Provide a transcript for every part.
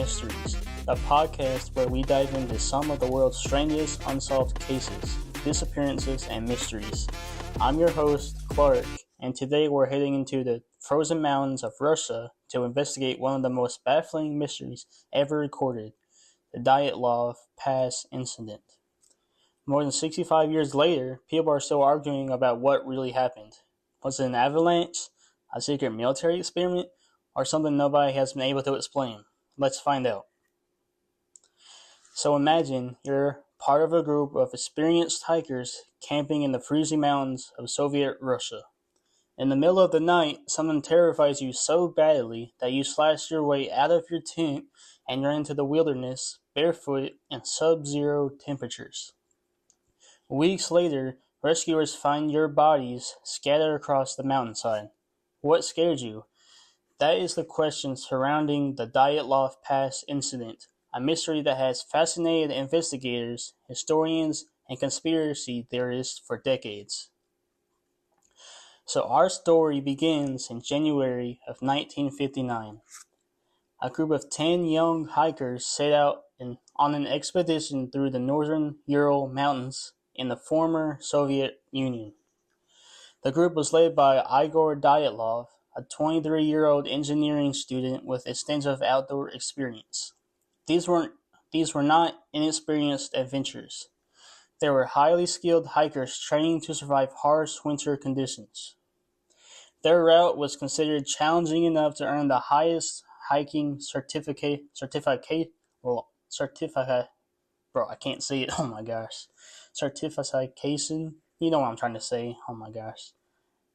Mysteries, a podcast where we dive into some of the world's strangest unsolved cases, disappearances, and mysteries. I'm your host, Clark, and today we're heading into the frozen mountains of Russia to investigate one of the most baffling mysteries ever recorded, the Dyatlov Pass incident. More than 65 years later, people are still arguing about what really happened. Was it an avalanche, a secret military experiment, or something nobody has been able to explain? Let's find out. So imagine you're part of a group of experienced hikers camping in the freezing mountains of Soviet Russia. In the middle of the night, something terrifies you so badly that you slash your way out of your tent and run into the wilderness barefoot in sub-zero temperatures. Weeks later, rescuers find your bodies scattered across the mountainside. What scared you? That is the question surrounding the Dyatlov Pass incident, a mystery that has fascinated investigators, historians, and conspiracy theorists for decades. So our story begins in January of 1959. A group of 10 young hikers set out on an expedition through the northern Ural Mountains in the former Soviet Union. The group was led by Igor Dyatlov, a 23-year-old engineering student with extensive outdoor experience. These were not inexperienced adventurers. They were highly skilled hikers trained to survive harsh winter conditions. Their route was considered challenging enough to earn the highest hiking certificate. Bro, I can't say it. Oh my gosh. Certification. You know what I'm trying to say. Oh my gosh.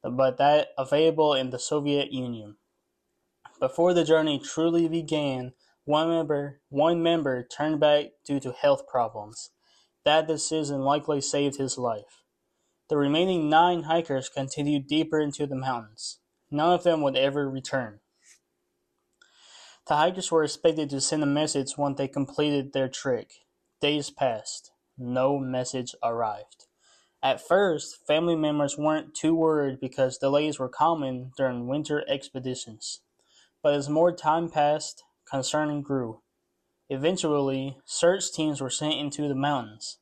But that available in the Soviet Union. Before the journey truly began, one member turned back due to health problems. That decision likely saved his life. The remaining 9 hikers continued deeper into the mountains. None of them would ever return. The hikers were expected to send a message once they completed their trek. Days passed. No message arrived. At first, family members weren't too worried because delays were common during winter expeditions. But as more time passed, concern grew. Eventually, search teams were sent into the mountains.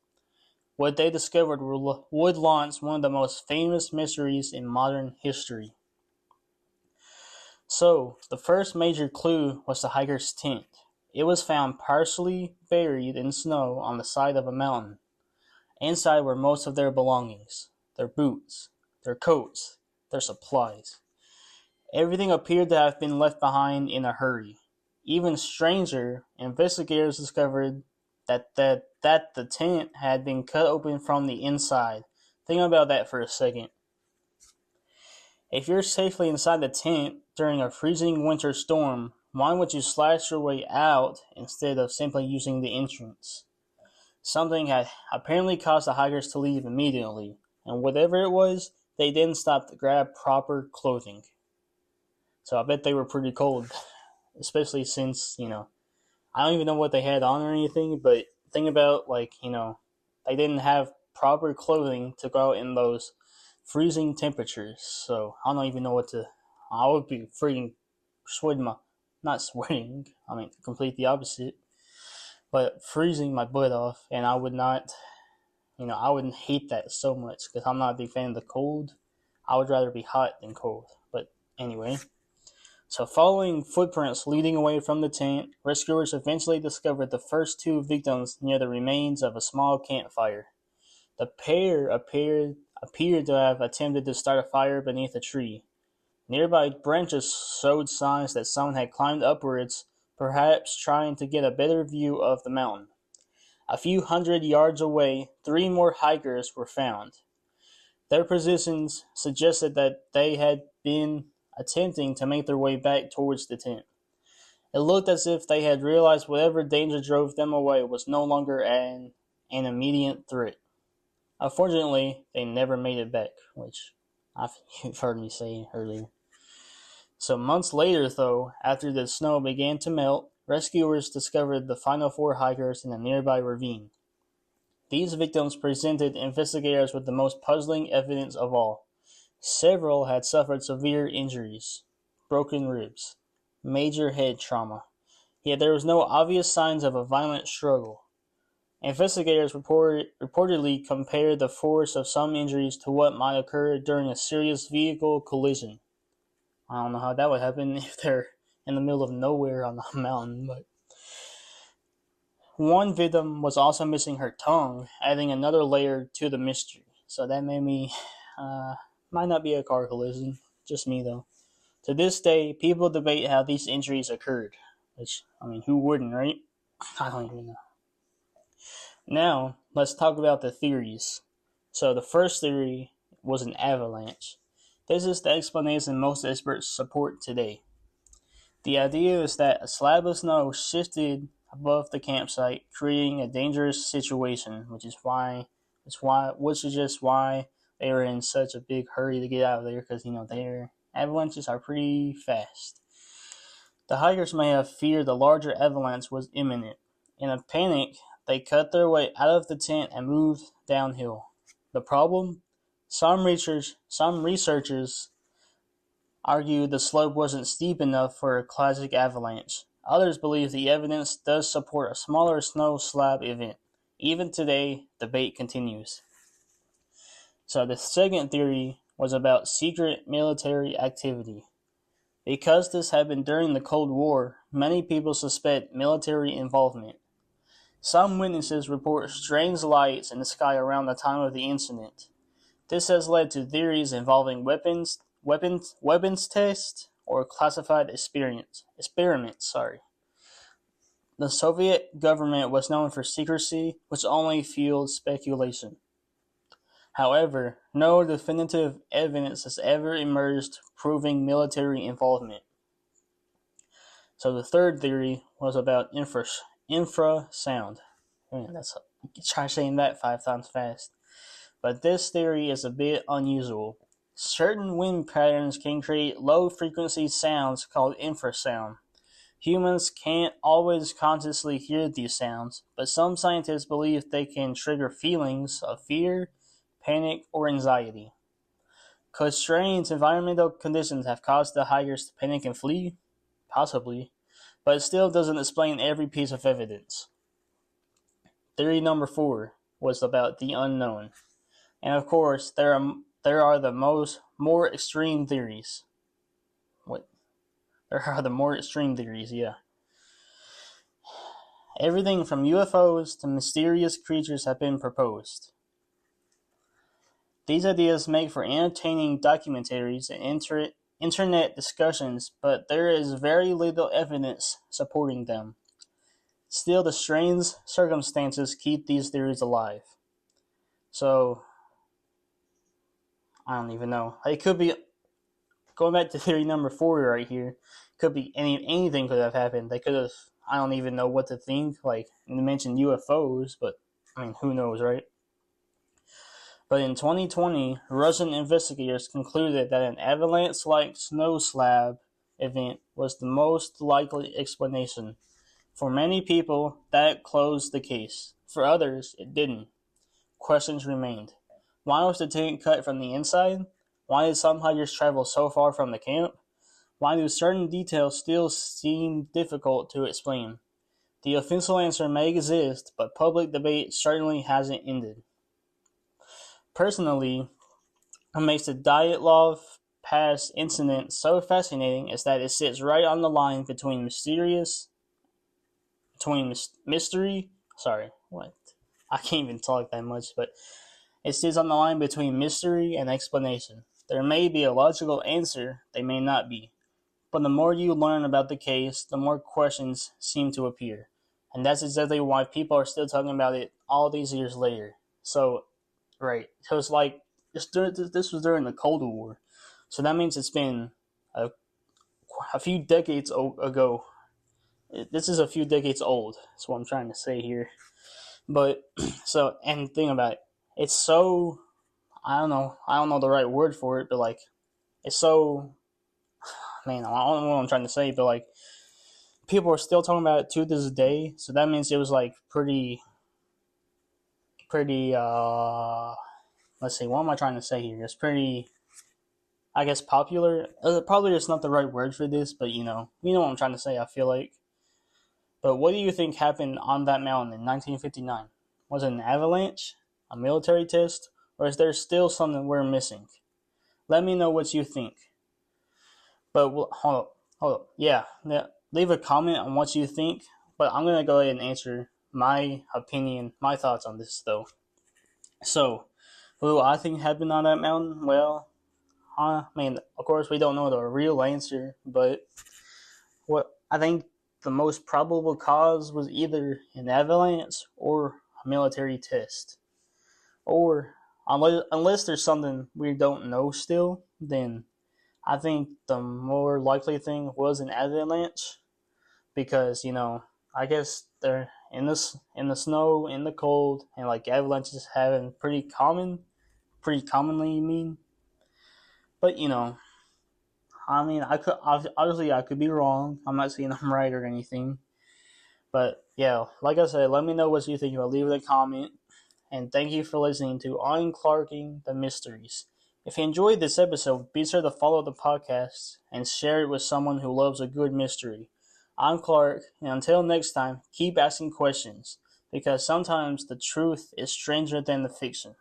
What they discovered would launch one of the most famous mysteries in modern history. So, the first major clue was the hiker's tent. It was found partially buried in snow on the side of a mountain. Inside were most of their belongings, their boots, their coats, their supplies. Everything appeared to have been left behind in a hurry. Even stranger, investigators discovered that the tent had been cut open from the inside. Think about that for a second. If you're safely inside the tent during a freezing winter storm, why would you slash your way out instead of simply using the entrance? Something had apparently caused the hikers to leave immediately, and whatever it was, they didn't stop to grab proper clothing. So I bet they were pretty cold, especially since, I don't even know what they had on or anything, but think about, they didn't have proper clothing to go out in those freezing temperatures. So I don't even know I would be freaking complete the opposite, but freezing my butt off, and I would not, I wouldn't hate that so much because I'm not a big fan of the cold. I would rather be hot than cold, but anyway. So following footprints leading away from the tent, rescuers eventually discovered the first 2 victims near the remains of a small campfire. The pair appeared to have attempted to start a fire beneath a tree. Nearby branches showed signs that someone had climbed upwards, perhaps trying to get a better view of the mountain. A few hundred yards away, 3 more hikers were found. Their positions suggested that they had been attempting to make their way back towards the tent. It looked as if they had realized whatever danger drove them away was no longer an immediate threat. Unfortunately, they never made it back, which you've heard me say earlier. So months later, though, after the snow began to melt, rescuers discovered the final 4 hikers in a nearby ravine. These victims presented investigators with the most puzzling evidence of all. Several had suffered severe injuries, broken ribs, major head trauma, yet there was no obvious signs of a violent struggle. Investigators reportedly compared the force of some injuries to what might occur during a serious vehicle collision. I don't know how that would happen if they're in the middle of nowhere on a mountain, but one victim was also missing her tongue, adding another layer to the mystery. So that made me, might not be a car collision, just me though. To this day, people debate how these injuries occurred. Which, I mean, who wouldn't, right? I don't even know. Now, let's talk about the theories. So the first theory was an avalanche. This is the explanation most experts support today. The idea is that a slab of snow shifted above the campsite, creating a dangerous situation, which is just why they were in such a big hurry to get out of there, because their avalanches are pretty fast. The hikers may have feared the larger avalanche was imminent. In a panic, they cut their way out of the tent and moved downhill. The problem? Some researchers argue the slope wasn't steep enough for a classic avalanche. Others believe the evidence does support a smaller snow slab event. Even today, debate continues. So the second theory was about secret military activity. Because this happened during the Cold War, many people suspect military involvement. Some witnesses report strange lights in the sky around the time of the incident. This has led to theories involving weapons tests, or classified experiments. The Soviet government was known for secrecy, which only fueled speculation. However, no definitive evidence has ever emerged proving military involvement. So the third theory was about infrasound. Man, try saying that 5 times fast. But this theory is a bit unusual. Certain wind patterns can create low-frequency sounds called infrasound. Humans can't always consciously hear these sounds, but some scientists believe they can trigger feelings of fear, panic, or anxiety. Could strange environmental conditions have caused the hikers to panic and flee? Possibly, but it still doesn't explain every piece of evidence. Theory number 4 was about the unknown. And of course, there are the more extreme theories. There are the more extreme theories, yeah. Everything from UFOs to mysterious creatures have been proposed. These ideas make for entertaining documentaries and internet discussions, but there is very little evidence supporting them. Still, the strange circumstances keep these theories alive. So, I don't even know. It could be, going back to theory number 4 right here, could be anything could have happened. They could have, I don't even know what to think. Like, they mentioned UFOs, but, I mean, who knows, right? But in 2020, Russian investigators concluded that an avalanche-like snow slab event was the most likely explanation. For many people, that closed the case. For others, it didn't. Questions remained. Why was the tent cut from the inside? Why did some hikers travel so far from the camp? Why do certain details still seem difficult to explain? The official answer may exist, but public debate certainly hasn't ended. Personally, what makes the Dyatlov Pass incident so fascinating is that it sits right on the line between mystery. I can't even talk that much, but it sits on the line between mystery and explanation. There may be a logical answer, there may not be. But the more you learn about the case, the more questions seem to appear. And that's exactly why people are still talking about it all these years later. So, right. So it's like, this was during the Cold War. So that means it's been a few decades ago. This is a few decades old. That's what I'm trying to say here. But, so, and think about it. It's so, I don't know the right word for it, but like, it's so, man, I don't know what I'm trying to say, but like, people are still talking about it to this day, so that means it was like pretty, let's see, what am I trying to say here? It's pretty, I guess, popular. Probably it's not the right word for this, but you know what I'm trying to say, I feel like. But what do you think happened on that mountain in 1959? Was it an avalanche, a military test, or is there still something we're missing? Let me know what you think. But hold up. Yeah, leave a comment on what you think. But I'm gonna go ahead and answer my opinion, my thoughts on this though. So, what do I think happened on that mountain? Well, I mean, of course, we don't know the real answer, but what I think the most probable cause was either an avalanche or a military test. Or, unless there's something we don't know still, then I think the more likely thing was an avalanche because, I guess they're in the snow, in the cold, and like avalanches happen pretty commonly, you mean. But I mean, obviously I could be wrong. I'm not saying I'm right or anything. But yeah, like I said, let me know what you think. I'll leave it a comment. And thank you for listening to Unclarking the Mysteries. If you enjoyed this episode, be sure to follow the podcast and share it with someone who loves a good mystery. I'm Clark, and until next time, keep asking questions, because sometimes the truth is stranger than the fiction.